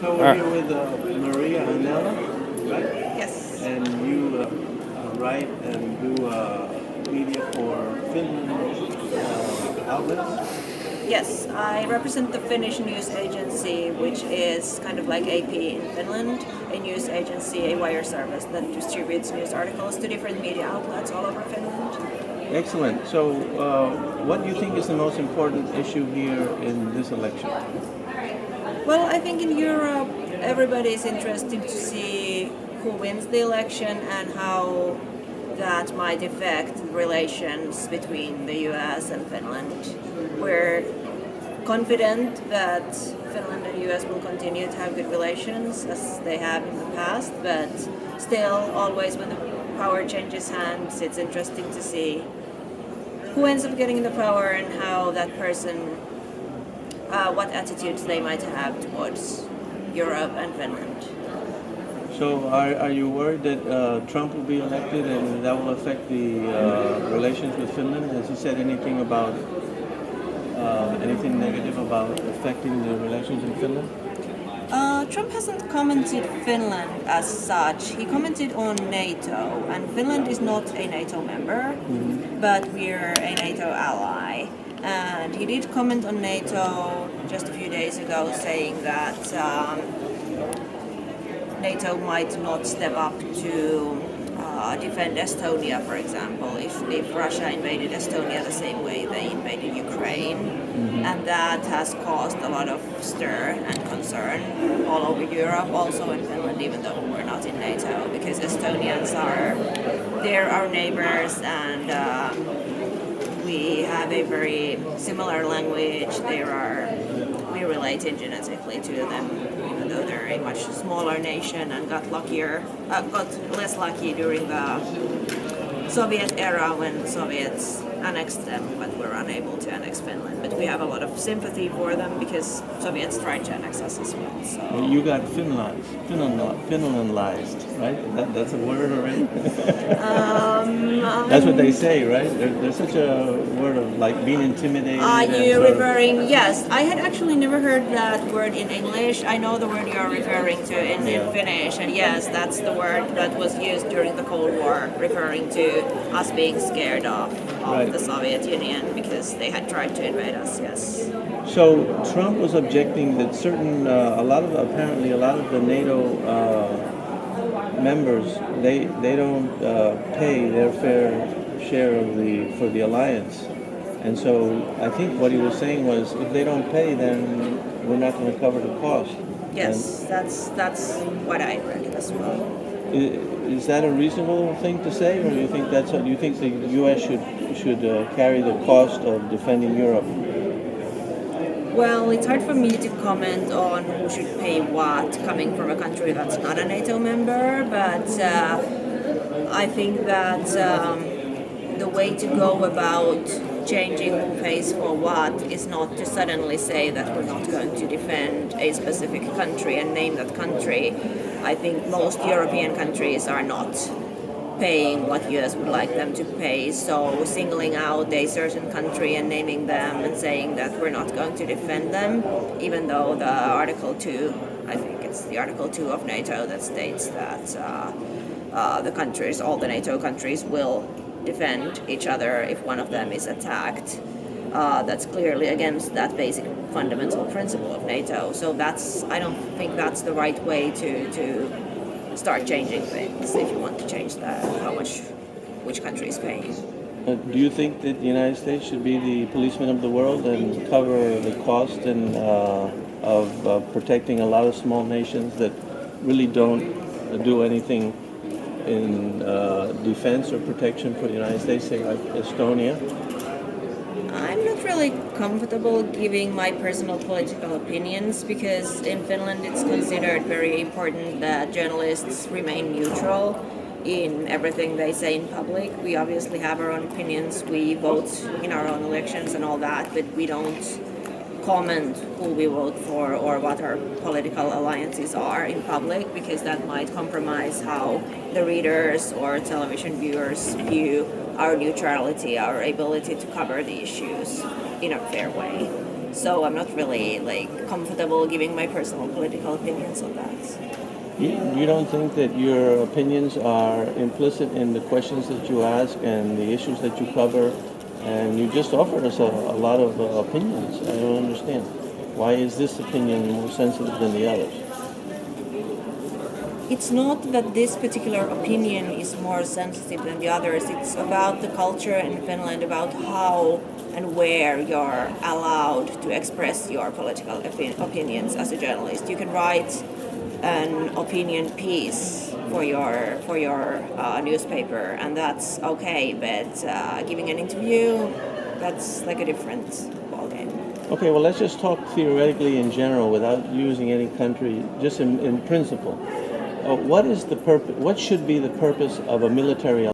So we're here with Maria Aatela, right? Yes. And you write and do media for Finland outlets. Yes, I represent the Finnish News Agency, which is kind of like AP in Finland, a news agency, a wire service that distributes news articles to different media outlets all over Finland. Excellent. So, what do you think is the most important issue here in this election? Well, I think in Europe, everybody is interested to see who wins the election and how that might affect relations between the US and Finland. We're confident that Finland and US will continue to have good relations as they have in the past, but still, always when the power changes hands, it's interesting to see who ends up getting the power and how that person, what attitudes they might have towards Europe and Finland. So, are you worried that Trump will be elected and that will affect the relations with Finland? Has he said anything about anything negative about affecting the relations in Finland? Trump hasn't commented Finland as such. He commented on NATO, and Finland is not a NATO member, but we're a NATO ally. And he did comment on NATO just a few days ago, saying that NATO might not step up to defend Estonia, for example, if Russia invaded Estonia the same way they invaded Ukraine. And that has caused a lot of stir and concern all over Europe, also in Finland, even though we're not in NATO, because Estonians they're our neighbors, and we have a very similar language. We're related genetically to them, even though they're a much smaller nation and got less lucky during the Soviet era when Soviets annexed them, but were unable to annex Finland. But we have a lot of sympathy for them because Soviets tried to annex us as well. So. You got Finlandized, right? That's a word already? That's what they say, right? There's such a word of like being intimidated. Are and you sort of- referring? Yes, I had actually never heard that word in English. I know the word you're referring to in Finnish, and yes, that's the word that was used during the Cold War, referring to us being scared of Right. the Soviet Union because they had tried to invade us. Yes. So Trump was objecting that apparently a lot of the NATO members they don't pay their fair share for the alliance, and so I think what he was saying was if they don't pay, then we're not going to cover the cost. Yes, that's what I read as well. Is that a reasonable thing to say, or do you think the U.S. should carry the cost of defending Europe? Well, it's hard for me to comment on who should pay what coming from a country that's not a NATO member, but I think that the way to go about changing who pays for what is not to suddenly say that we're not going to defend a specific country and name that country. I think most European countries are not paying what US would like them to pay, so singling out a certain country and naming them and saying that we're not going to defend them, even though the Article 2, I think it's the Article 2 of NATO that states that all the NATO countries will defend each other if one of them is attacked. That's clearly against that basic fundamental principle of NATO. So I don't think that's the right way to start changing things if you want to change which country is paying. Do you think that the United States should be the policeman of the world and cover the cost of protecting a lot of small nations that really don't do anything in defense or protection for the United States, say like Estonia? I'm not really comfortable giving my personal political opinions because in Finland it's considered very important that journalists remain neutral in everything they say in public. We obviously have our own opinions, we vote in our own elections and all that, but we don't comment who we vote for or what our political alliances are in public because that might compromise how the readers or television viewers view our neutrality, our ability to cover the issues in a fair way. So I'm not really comfortable giving my personal political opinions on that. You don't think that your opinions are implicit in the questions that you ask and the issues that you cover? And you just offered us a lot of opinions. I don't understand. Why is this opinion more sensitive than the others? It's not that this particular opinion is more sensitive than the others. It's about the culture in Finland, about how and where you're allowed to express your political opinions as a journalist. You can write an opinion piece for your newspaper, and that's okay. But giving an interview, that's like a different ballgame. Okay, well, let's just talk theoretically in general without using any country, just in principle. What is the purpose? What should be the purpose of a military